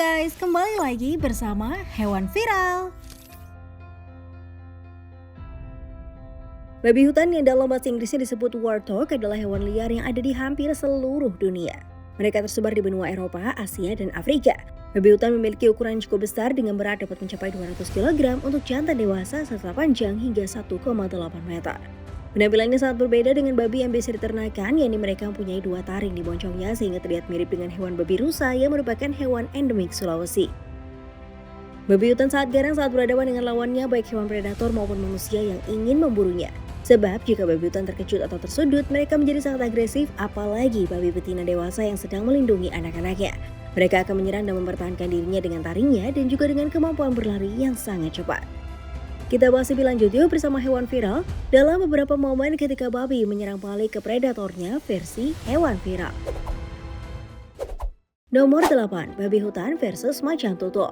guys, kembali lagi bersama Hewan Viral. Babi hutan yang dalam bahasa Inggrisnya disebut warthog adalah hewan liar yang ada di hampir seluruh dunia. Mereka tersebar di benua Eropa, Asia, dan Afrika. Babi hutan memiliki ukuran cukup besar dengan berat dapat mencapai 200 kg untuk jantan dewasa serta panjang hingga 1,8 meter. Penampilannya sangat berbeda dengan babi yang biasa diternakan, yakni mereka mempunyai 2 taring di moncongnya sehingga terlihat mirip dengan hewan babi rusa yang merupakan hewan endemik Sulawesi. Babi hutan sangat garang saat berhadapan dengan lawannya, baik hewan predator maupun manusia yang ingin memburunya. Sebab jika babi hutan terkejut atau tersudut, mereka menjadi sangat agresif, apalagi babi betina dewasa yang sedang melindungi anak-anaknya. Mereka akan menyerang dan mempertahankan dirinya dengan taringnya dan juga dengan kemampuan berlari yang sangat cepat. Kita bahas lebih lanjut yuk bersama Hewan Viral dalam beberapa momen ketika babi menyerang balik ke predatornya versi Hewan Viral. Nomor 8. Babi hutan versus macan tutul.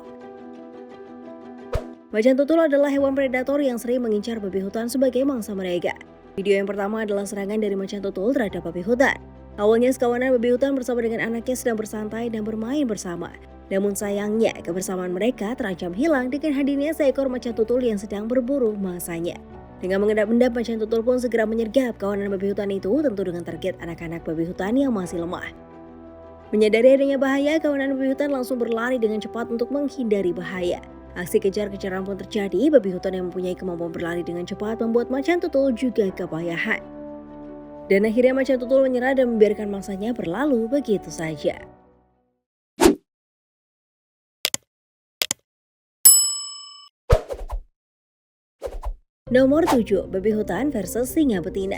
Macan tutul adalah hewan predator yang sering mengincar babi hutan sebagai mangsa mereka. Video yang pertama adalah serangan dari macan tutul terhadap babi hutan. Awalnya sekawanan babi hutan bersama dengan anaknya sedang bersantai dan bermain bersama. Namun sayangnya, kebersamaan mereka terancam hilang dengan hadirnya seekor macan tutul yang sedang berburu mangsanya. Dengan mengendap-endap, macan tutul pun segera menyergap kawanan babi hutan itu, tentu dengan target anak-anak babi hutan yang masih lemah. Menyadari adanya bahaya, kawanan babi hutan langsung berlari dengan cepat untuk menghindari bahaya. Aksi kejar-kejaran pun terjadi. Babi hutan yang mempunyai kemampuan berlari dengan cepat membuat macan tutul juga kepayahan. Dan akhirnya macan tutul menyerah dan membiarkan mangsanya berlalu begitu saja. Nomor 7. Babi hutan versus singa betina.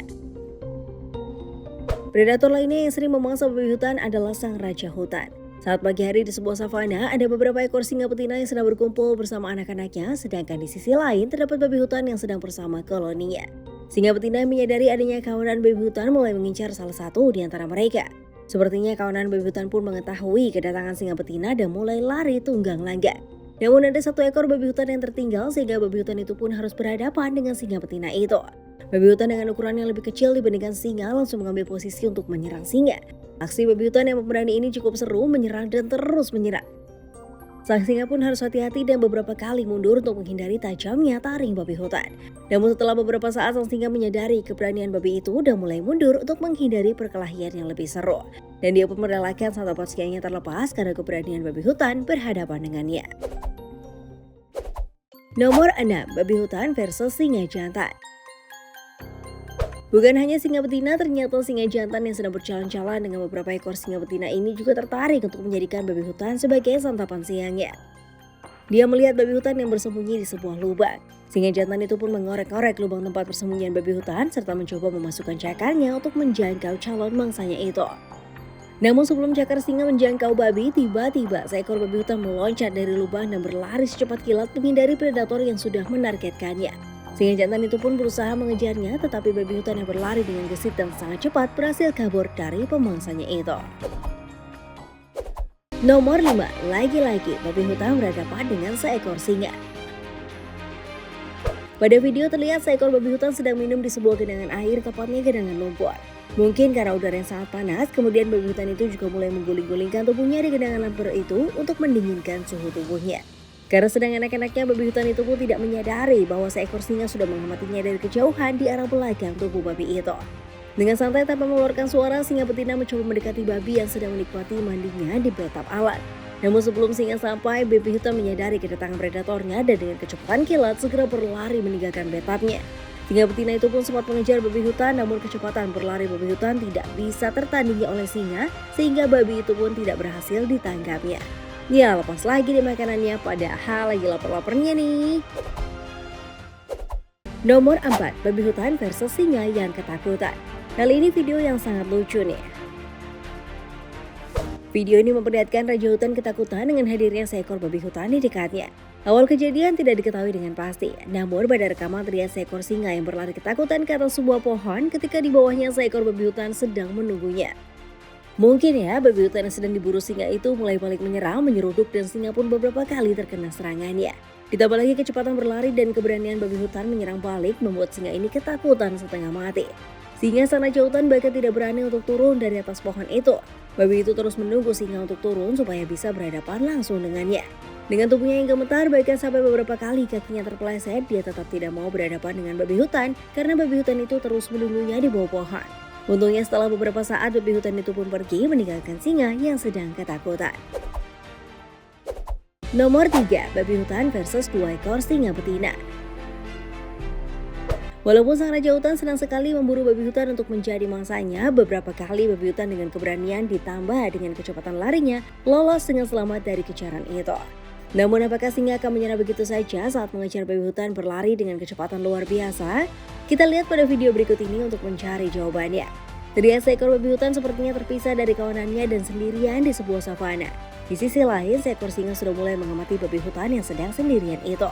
Predator lainnya yang sering memangsa babi hutan adalah sang raja hutan. Saat pagi hari di sebuah savana, ada beberapa ekor singa betina yang sedang berkumpul bersama anak-anaknya, sedangkan di sisi lain terdapat babi hutan yang sedang bersama koloninya. Singa betina menyadari adanya kawanan babi hutan mulai mengincar salah satu di antara mereka. Sepertinya kawanan babi hutan pun mengetahui kedatangan singa betina dan mulai lari tunggang langgang. Namun ada satu ekor babi hutan yang tertinggal sehingga babi hutan itu pun harus berhadapan dengan singa betina itu. Babi hutan dengan ukuran yang lebih kecil dibandingkan singa langsung mengambil posisi untuk menyerang singa. Aksi babi hutan yang pemberani ini cukup seru, menyerang dan terus menyerang. Sang singa pun harus hati-hati dan beberapa kali mundur untuk menghindari tajamnya taring babi hutan. Namun setelah beberapa saat sang singa menyadari keberanian babi itu dan mulai mundur untuk menghindari perkelahian yang lebih seru. Dan dia pun merelakan sang telapak singanya terlepas karena keberanian babi hutan berhadapan dengannya. Nomor 6. Babi hutan versus singa jantan. Bukan hanya singa betina, ternyata singa jantan yang sedang berjalan-jalan dengan beberapa ekor singa betina ini juga tertarik untuk menjadikan babi hutan sebagai santapan siangnya. Dia melihat babi hutan yang bersembunyi di sebuah lubang. Singa jantan itu pun mengorek-orek lubang tempat persembunyian babi hutan serta mencoba memasukkan cakarnya untuk menjangkau calon mangsanya itu. Namun sebelum cakar singa menjangkau babi, tiba-tiba seekor babi hutan meloncat dari lubang dan berlari secepat kilat menghindari predator yang sudah menargetkannya. Singa jantan itu pun berusaha mengejarnya, tetapi babi hutan yang berlari dengan gesit dan sangat cepat berhasil kabur dari pemangsanya itu. Nomor 5. Lagi-lagi babi hutan berhadapan dengan seekor singa. Pada video terlihat seekor babi hutan sedang minum di sebuah genangan air, tepatnya genangan lumpur. Mungkin karena udara yang sangat panas, kemudian babi hutan itu juga mulai mengguling-gulingkan tubuhnya di genangan lumpur itu untuk mendinginkan suhu tubuhnya. Karena sedang anak-anaknya, babi hutan itu pun tidak menyadari bahwa seekor singa sudah mengamatinya dari kejauhan di arah belakang tubuh babi itu. Dengan santai tanpa mengeluarkan suara, singa betina mencoba mendekati babi yang sedang menikmati mandinya di bathtub alat. Namun sebelum singa sampai, babi hutan menyadari kedatangan predatornya dan dengan kecepatan kilat segera berlari meninggalkan bathtubnya. Singa betina itu pun sempat mengejar babi hutan, namun kecepatan berlari babi hutan tidak bisa tertandingi oleh singa, sehingga babi itu pun tidak berhasil ditangkapnya. Ya, lepas lagi di makanannya, padahal lagi lapar-laparnya nih. Nomor 4. Babi hutan versus singa yang ketakutan. Kali ini video yang sangat lucu nih. Video ini memperlihatkan raja hutan ketakutan dengan hadirnya seekor babi hutan di dekatnya. Awal kejadian tidak diketahui dengan pasti, namun pada rekaman terlihat seekor singa yang berlari ketakutan ke atas sebuah pohon ketika di bawahnya seekor babi hutan sedang menunggunya. Mungkin ya, babi hutan yang sedang diburu singa itu mulai balik menyerang, menyeruduk dan singa pun beberapa kali terkena serangannya. Ditambah lagi kecepatan berlari dan keberanian babi hutan menyerang balik membuat singa ini ketakutan setengah mati. Singa sang raja hutan bahkan tidak berani untuk turun dari atas pohon itu. Babi itu terus menunggu singa untuk turun supaya bisa berhadapan langsung dengannya. Dengan tubuhnya yang gemetar, bahkan sampai beberapa kali kakinya terpeleset, dia tetap tidak mau berhadapan dengan babi hutan karena babi hutan itu terus menunggunya di bawah pohon. Untungnya setelah beberapa saat, babi hutan itu pun pergi meninggalkan singa yang sedang ketakutan. Nomor 3, babi hutan versus 2 ekor singa betina. Walaupun sang raja hutan senang sekali memburu babi hutan untuk menjadi mangsanya, beberapa kali babi hutan dengan keberanian ditambah dengan kecepatan larinya lolos dengan selamat dari kejaran itu. Namun apakah singa akan menyerah begitu saja saat mengejar babi hutan berlari dengan kecepatan luar biasa? Kita lihat pada video berikut ini untuk mencari jawabannya. Terlihat seekor babi hutan sepertinya terpisah dari kawanannya dan sendirian di sebuah savana. Di sisi lain, seekor singa sudah mulai mengamati babi hutan yang sedang sendirian itu.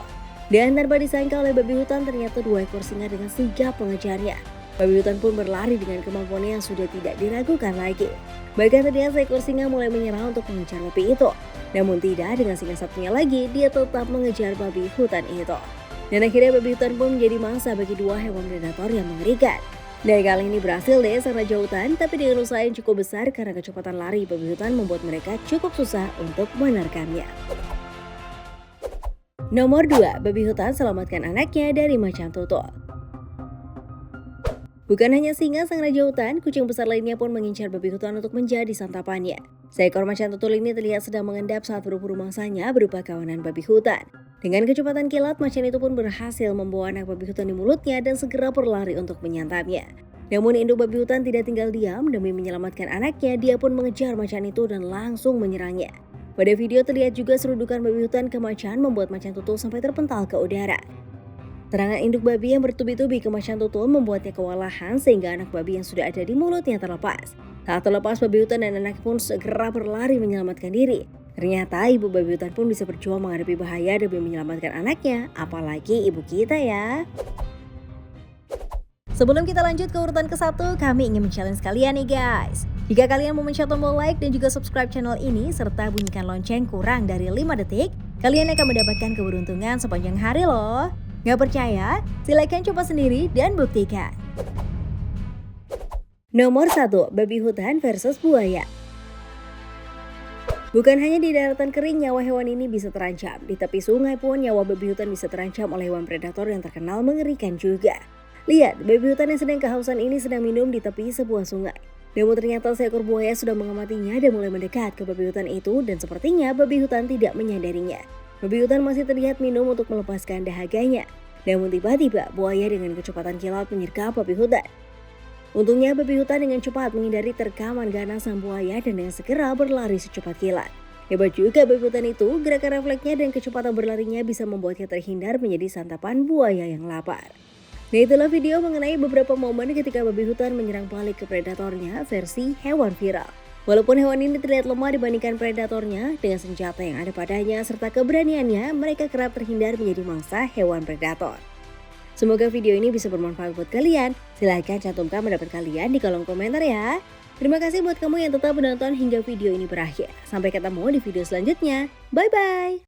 Dan tanpa disangka oleh babi hutan, ternyata 2 ekor singa dengan sigap mengejarnya. Babi hutan pun berlari dengan kemampuannya yang sudah tidak diragukan lagi. Bahkan terlihat seekor singa mulai menyerang untuk mengejar babi itu. Namun tidak, dengan singa satunya lagi, dia tetap mengejar babi hutan itu. Dan akhirnya babi hutan pun menjadi mangsa bagi 2 hewan predator yang mengerikan. Dan kali ini berhasil deh sang raja hutan, tapi dengan usaha yang cukup besar karena kecepatan lari babi hutan membuat mereka cukup susah untuk menerkamnya. Nomor 2, babi hutan selamatkan anaknya dari macan tutul. Bukan hanya singa sang raja hutan, kucing besar lainnya pun mengincar babi hutan untuk menjadi santapannya. Seekor macan tutul ini terlihat sedang mengendap saat berburu mangsanya berupa kawanan babi hutan. Dengan kecepatan kilat, macan itu pun berhasil membawa anak babi hutan di mulutnya dan segera berlari untuk menyantapnya. Namun induk babi hutan tidak tinggal diam, demi menyelamatkan anaknya, dia pun mengejar macan itu dan langsung menyerangnya. Pada video terlihat juga serudukan babi hutan ke macan membuat macan tutul sampai terpental ke udara. Serangan induk babi yang bertubi-tubi ke macan tutul membuatnya kewalahan sehingga anak babi yang sudah ada di mulutnya terlepas. Saat terlepas, babi hutan dan anak pun segera berlari menyelamatkan diri. Ternyata ibu babi hutan pun bisa berjuang menghadapi bahaya demi menyelamatkan anaknya, apalagi ibu kita ya. Sebelum kita lanjut ke urutan ke-1, kami ingin men-challenge kalian nih guys. Jika kalian mau mencet tombol like dan juga subscribe channel ini serta bunyikan lonceng kurang dari 5 detik, kalian akan mendapatkan keberuntungan sepanjang hari loh. Nggak percaya? Silakan coba sendiri dan buktikan. Nomor 1, babi hutan versus buaya. Bukan hanya di daratan kering nyawa hewan ini bisa terancam, di tepi sungai pun nyawa babi hutan bisa terancam oleh hewan predator yang terkenal mengerikan juga. Lihat, babi hutan yang sedang kehausan ini sedang minum di tepi sebuah sungai. Namun ternyata seekor buaya sudah mengamatinya dan mulai mendekat ke babi hutan itu dan sepertinya babi hutan tidak menyadarinya. Babi hutan masih terlihat minum untuk melepaskan dahaganya. Namun tiba-tiba buaya dengan kecepatan kilat menyergap babi hutan. Untungnya babi hutan dengan cepat menghindari terkaman ganas sang buaya dan dengan segera berlari secepat kilat. Hebat juga babi hutan itu, gerakan refleksnya dan kecepatan berlarinya bisa membuatnya terhindar menjadi santapan buaya yang lapar. Nah, itulah video mengenai beberapa momen ketika babi hutan menyerang balik ke predatornya versi hewan viral. Walaupun hewan ini terlihat lemah dibandingkan predatornya, dengan senjata yang ada padanya serta keberaniannya, mereka kerap terhindar menjadi mangsa hewan predator. Semoga video ini bisa bermanfaat buat kalian. Silahkan cantumkan pendapat kalian di kolom komentar ya. Terima kasih buat kamu yang tetap menonton hingga video ini berakhir. Sampai ketemu di video selanjutnya. Bye-bye!